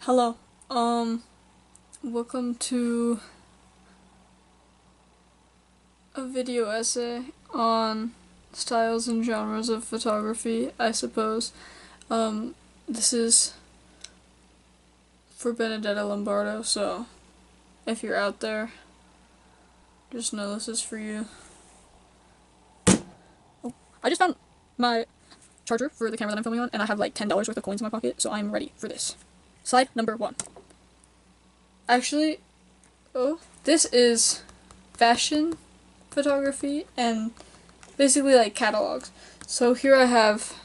Hello. Welcome to a video essay on styles and genres of photography, I suppose. This is for Benedetta Lombardo, so if you're out there, just know this is for you. Oh, I just found my charger for the camera that I'm filming on, and I have like $10 worth of coins in my pocket, so I'm ready for this. Slide number 1. Actually, this is fashion photography and basically like catalogs. So here I have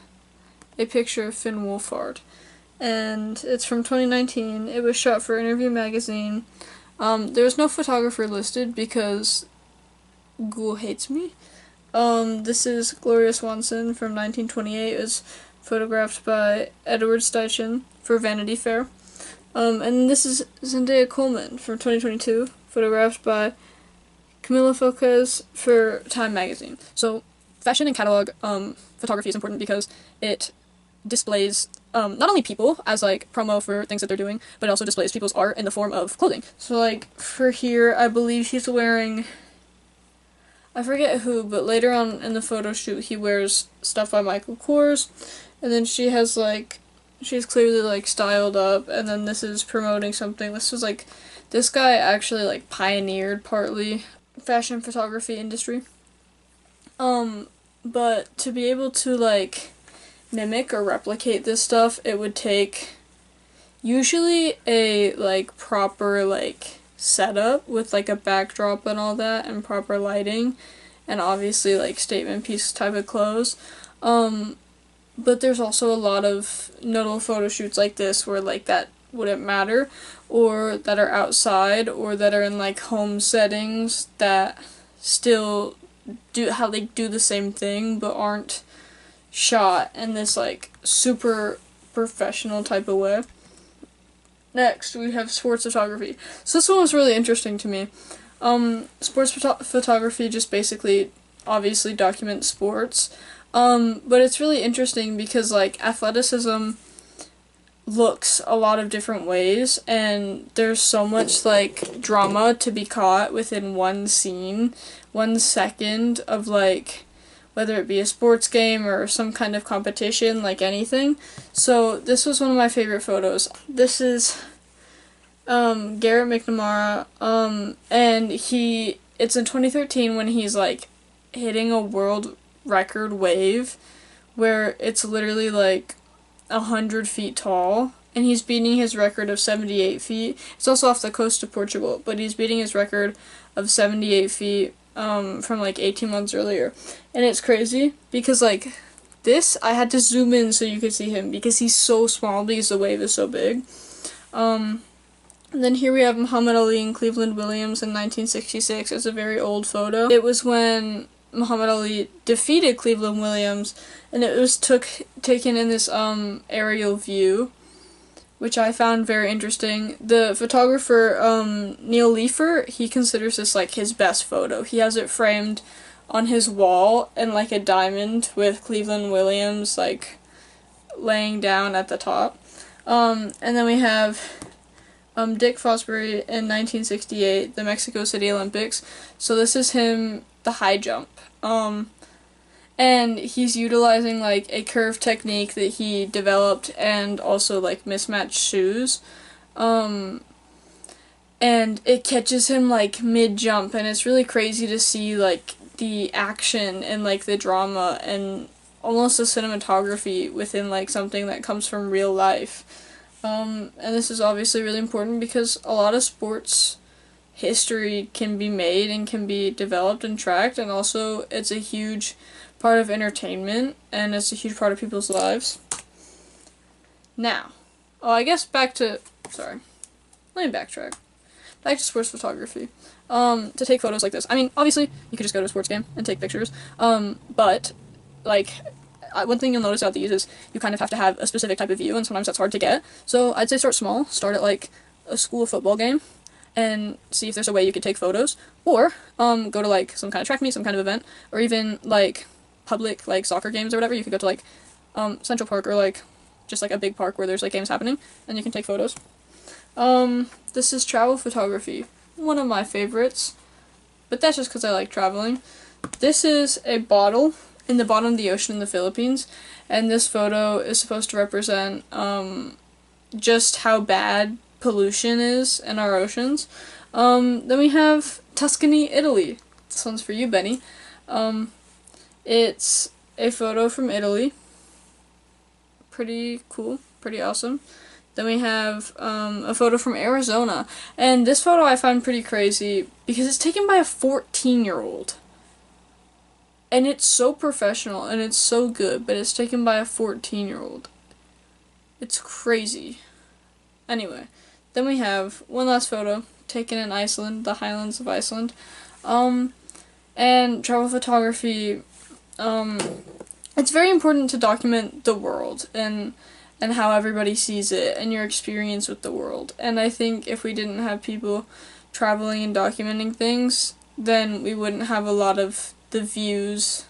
a picture of Finn Wolfhard, and it's from 2019. It was shot for Interview magazine. There was no photographer listed because Google hates me. This is Gloria Swanson from 1928. It was photographed by Edward Steichen for Vanity Fair. And this is Zendaya Coleman from 2022, photographed by Camila Foquez for Time magazine. So, fashion and catalog photography is important because it displays not only people as like promo for things that they're doing, but it also displays people's art in the form of clothing. So, like for here, I believe he's wearing, I forget who, but later on in the photo shoot, he wears stuff by Michael Kors, and then she has like. She's clearly like styled up, and then this is promoting something. This guy actually like pioneered partly fashion photography industry. But to be able to like mimic or replicate this stuff, it would take usually a like proper like setup with like a backdrop and all that, and proper lighting, and obviously like statement piece type of clothes. But there's also a lot of notable photo shoots like this where like that wouldn't matter, or that are outside, or that are in like home settings that still do the same thing but aren't shot in this like super professional type of way. Next, we have sports photography. So this one was really interesting to me. Sports photography just basically obviously documents sports. But it's really interesting because, like, athleticism looks a lot of different ways, and there's so much, like, drama to be caught within one scene, 1 second of, like, whether it be a sports game or some kind of competition, like anything. So, this was one of my favorite photos. This is, Garrett McNamara, and it's in 2013 when he's, like, hitting a world record wave where it's literally like 100 feet tall, and he's beating his record of 78 feet. It's also off the coast of Portugal, but he's beating his record of 78 feet from like 18 months earlier. And it's crazy because like this, I had to zoom in so you could see him because he's so small because the wave is so big. And then here we have Muhammad Ali and Cleveland Williams in 1966. It's a very old photo. It was when Muhammad Ali defeated Cleveland Williams, and it was taken in this aerial view, which I found very interesting. The photographer Neil Leifer, he considers this like his best photo. He has it framed on his wall in like a diamond with Cleveland Williams like laying down at the top. And then we have Dick Fosbury in 1968, the Mexico City Olympics. So this is him, the high jump. And he's utilizing like a curve technique that he developed, and also like mismatched shoes. And it catches him like mid-jump, and it's really crazy to see like the action and like the drama and almost the cinematography within like something that comes from real life. And this is obviously really important because a lot of sports history can be made and can be developed and tracked, and also it's a huge part of entertainment, and it's a huge part of people's lives. Now, I guess let me backtrack. Back to sports photography. To take photos like this. I mean, obviously, you could just go to a sports game and take pictures, but, like, one thing you'll notice about these is you kind of have to have a specific type of view, and sometimes that's hard to get. So I'd say start small. Start at, like, a school football game, and see if there's a way you could take photos, or go to like some kind of track meet, some kind of event, or even like public like soccer games or whatever. You could go to like Central Park, or like just like a big park where there's like games happening, and you can take photos. This is travel photography, one of my favorites, but that's just because I like traveling. This is a bottle in the bottom of the ocean in the Philippines, and this photo is supposed to represent, just how bad pollution is in our oceans. Then we have Tuscany, Italy. This one's for you, Benny. It's a photo from Italy. Pretty cool, pretty awesome. Then we have a photo from Arizona. And this photo I find pretty crazy because it's taken by a 14-year-old. And it's so professional and it's so good, but it's taken by a 14-year-old. It's crazy. Anyway, then we have one last photo taken in Iceland, the Highlands of Iceland. And travel photography, it's very important to document the world and how everybody sees it and your experience with the world. And I think if we didn't have people traveling and documenting things, then we wouldn't have a lot of the views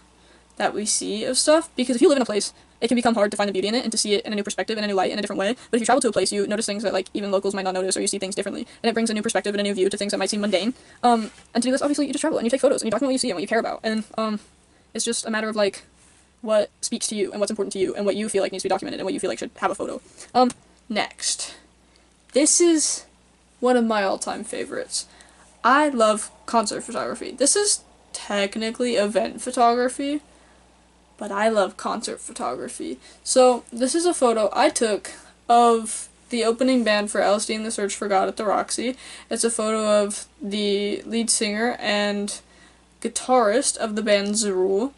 that we see of stuff. Because if you live in a place, it can become hard to find the beauty in it and to see it in a new perspective, in a new light, in a different way. But if you travel to a place, you notice things that like even locals might not notice, or you see things differently, and it brings a new perspective and a new view to things that might seem mundane. And to do this, obviously, you just travel and you take photos and you document what you see and what you care about. And it's just a matter of like what speaks to you and what's important to you and what you feel like needs to be documented and what you feel like should have a photo. Next, this is one of my all-time favorites. I love concert photography. This is technically event photography, but I love concert photography. So this is a photo I took of the opening band for LSD and the Search for God at the Roxy. It's a photo of the lead singer and guitarist of the band Zerul.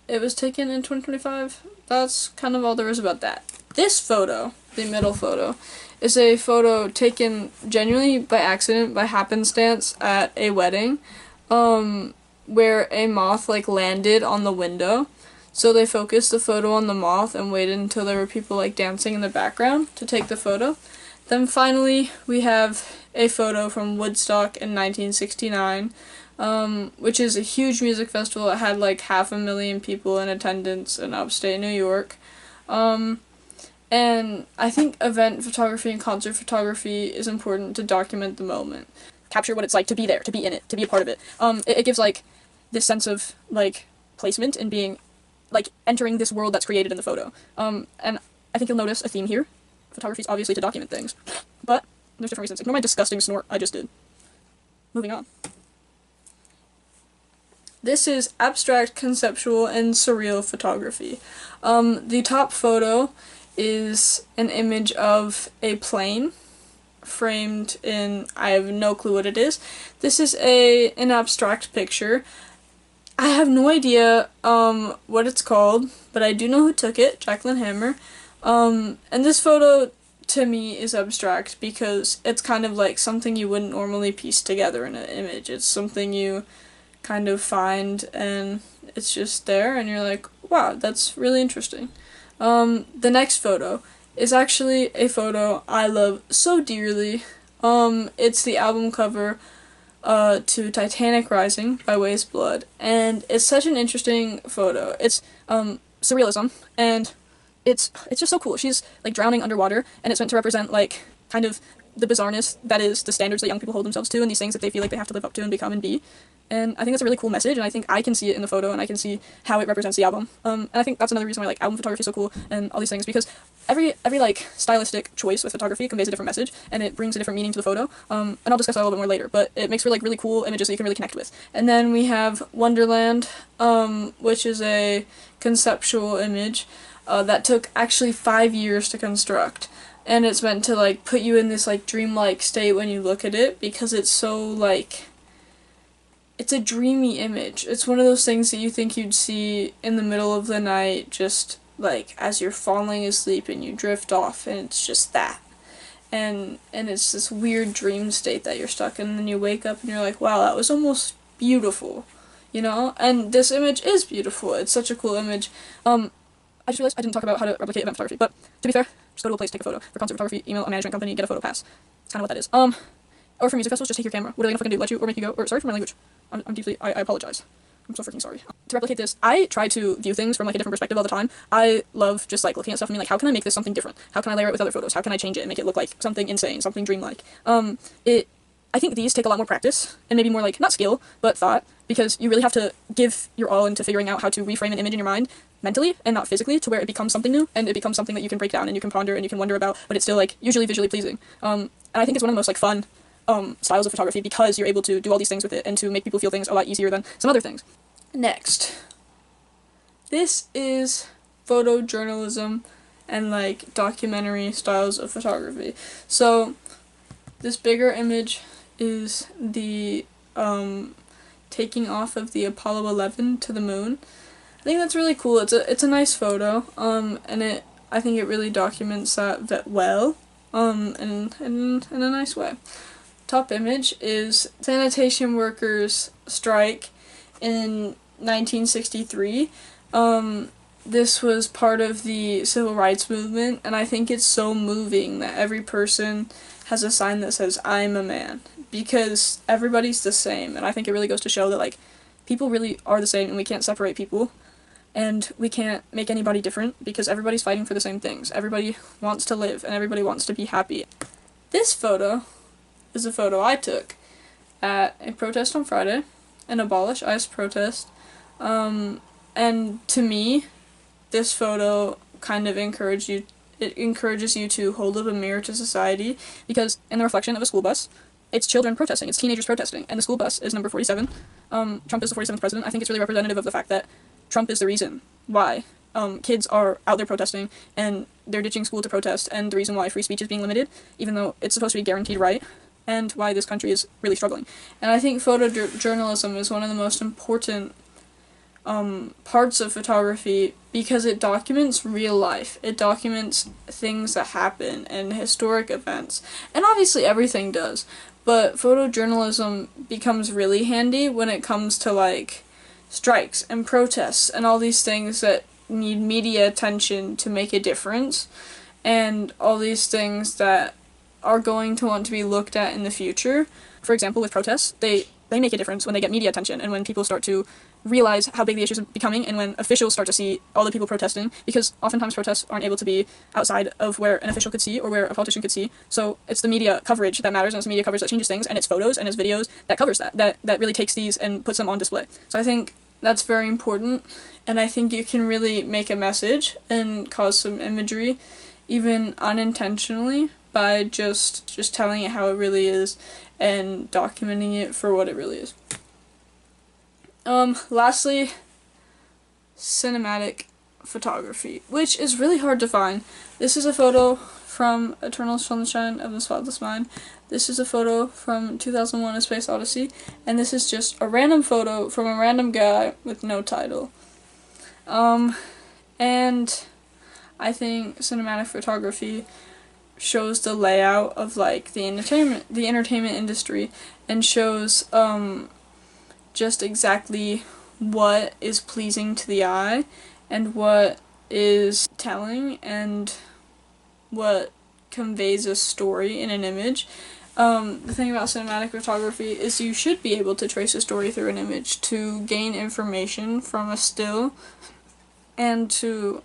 It was taken in 2025. That's kind of all there is about that. This photo, the middle photo, is a photo taken genuinely by accident, by happenstance, at a wedding, where a moth, like, landed on the window. So they focused the photo on the moth and waited until there were people, like, dancing in the background to take the photo. Then finally, we have a photo from Woodstock in 1969, which is a huge music festival. It had, like, 500,000 people in attendance in upstate New York. And I think event photography and concert photography is important to document the moment. Capture what it's like to be there, to be in it, to be a part of it. It gives, like, this sense of, like, placement and being, like, entering this world that's created in the photo. And I think you'll notice a theme here. Photography is obviously to document things, but there's different reasons. Ignore my disgusting snort I just did. Moving on. This is abstract, conceptual, and surreal photography. The top photo is an image of a plane framed in, I have no clue what it is. This is an abstract picture. I have no idea what it's called, but I do know who took it, Jacqueline Hammer. And this photo to me is abstract because it's kind of like something you wouldn't normally piece together in an image. It's something you kind of find and it's just there and you're like, wow, that's really interesting. The next photo is actually a photo I love so dearly. It's the album cover to Titanic Rising by Waste Blood, and it's such an interesting photo. It's surrealism, and it's just so cool. She's like drowning underwater, and it's meant to represent like kind of the bizarreness that is the standards that young people hold themselves to, and these things that they feel like they have to live up to and become and be. And I think that's a really cool message, and I think I can see it in the photo, and I can see how it represents the album. And I think that's another reason why like album photography is so cool, and all these things, because every like stylistic choice with photography conveys a different message, and it brings a different meaning to the photo. And I'll discuss that a little bit more later, but it makes for like really cool images that you can really connect with. And then we have Wonderland, which is a conceptual image that took actually 5 years to construct. And it's meant to like put you in this like dreamlike state when you look at it, because it's so like, it's a dreamy image. It's one of those things that you think you'd see in the middle of the night, just like as you're falling asleep and you drift off, and it's just that. And it's this weird dream state that you're stuck in, and then you wake up and you're like, wow, that was almost beautiful, you know? And this image is beautiful. It's such a cool image. I just realized I didn't talk about how to replicate event photography, but to be fair, just go to a place, take a photo. For concert photography, email a management company, get a photo pass. That's kind of what that is. Or for music festivals, just take your camera. What are they gonna fucking do? Let you, or make you go, or sorry for my language. I'm deeply, I apologize. I'm so freaking sorry. To replicate this, I try to view things from like a different perspective all the time. I love just like looking at stuff and being like, how can I make this something different? How can I layer it with other photos? How can I change it and make it look like something insane, something dreamlike? I think these take a lot more practice and maybe more like not skill but thought, because you really have to give your all into figuring out how to reframe an image in your mind mentally and not physically to where it becomes something new and it becomes something that you can break down and you can ponder and you can wonder about, but it's still like usually visually pleasing. And I think it's one of the most like fun styles of photography because you're able to do all these things with it and to make people feel things a lot easier than some other things. Next, this is photojournalism and like documentary styles of photography. So this bigger image is the taking off of the Apollo 11 to the moon. I think that's really cool. It's a nice photo, and I think it really documents that well, in a nice way. Top image is sanitation workers strike in 1963. This was part of the civil rights movement, and I think it's so moving that every person has a sign that says, "I'm a man," because everybody's the same, and I think it really goes to show that, like, people really are the same, and we can't separate people, and we can't make anybody different, because everybody's fighting for the same things. Everybody wants to live, and everybody wants to be happy. This photo is a photo I took at a protest on Friday, an Abolish ICE protest, and to me, this photo kind of encourages you to hold up a mirror to society, because in the reflection of a school bus, it's children protesting, it's teenagers protesting, and the school bus is number 47. Trump is the 47th president. I think it's really representative of the fact that Trump is the reason why kids are out there protesting, and they're ditching school to protest, and the reason why free speech is being limited, even though it's supposed to be a guaranteed right, and why this country is really struggling. And I think photojournalism is one of the most important parts of photography, because it documents real life. It documents things that happen and historic events. And obviously everything does. But photojournalism becomes really handy when it comes to like strikes and protests and all these things that need media attention to make a difference, and all these things that are going to want to be looked at in the future. For example, with protests, they make a difference when they get media attention and when people start to realize how big the issues are becoming, and when officials start to see all the people protesting, because oftentimes protests aren't able to be outside of where an official could see or where a politician could see. So it's the media coverage that matters, and it's the media coverage that changes things, and it's photos and it's videos that covers that really takes these and puts them on display. So I think that's very important, and I think you can really make a message and cause some imagery, even unintentionally, by just telling it how it really is and documenting it for what it really is. Lastly, cinematic photography, which is really hard to find. This is a photo from Eternal Sunshine of the Spotless Mind. This is a photo from 2001: A Space Odyssey, and this is just a random photo from a random guy with no title. And I think cinematic photography shows the layout of like the entertainment industry, and shows just exactly what is pleasing to the eye and what is telling and what conveys a story in an image. The thing about cinematic photography is you should be able to trace a story through an image to gain information from a still and to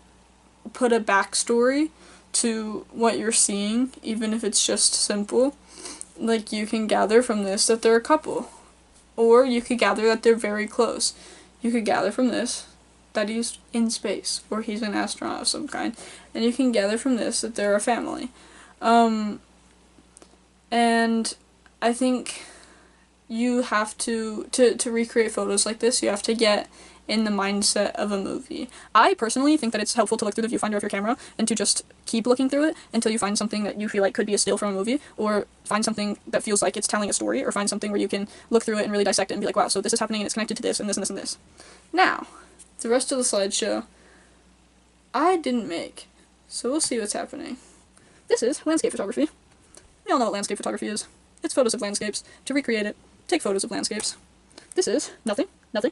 put a backstory to what you're seeing, even if it's just simple. Like, you can gather from this that they're a couple, or you could gather that they're very close. You could gather from this that he's in space, or he's an astronaut of some kind, and you can gather from this that they're a family. And I think you have to recreate photos like this, you have to get in the mindset of a movie. I personally think that it's helpful to look through the viewfinder of your camera and to just keep looking through it until you find something that you feel like could be a still from a movie, or find something that feels like it's telling a story, or find something where you can look through it and really dissect it and be like, wow, so this is happening and it's connected to this and this and this and this. Now, the rest of the slideshow I didn't make, so we'll see what's happening. This is landscape photography. We all know what landscape photography is. It's photos of landscapes. To recreate it, take photos of landscapes. This is nothing. Nothing.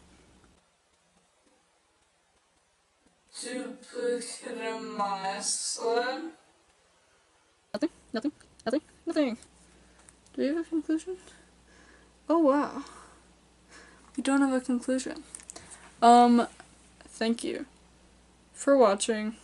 Do we have a conclusion? Oh wow. We don't have a conclusion. Thank you for watching.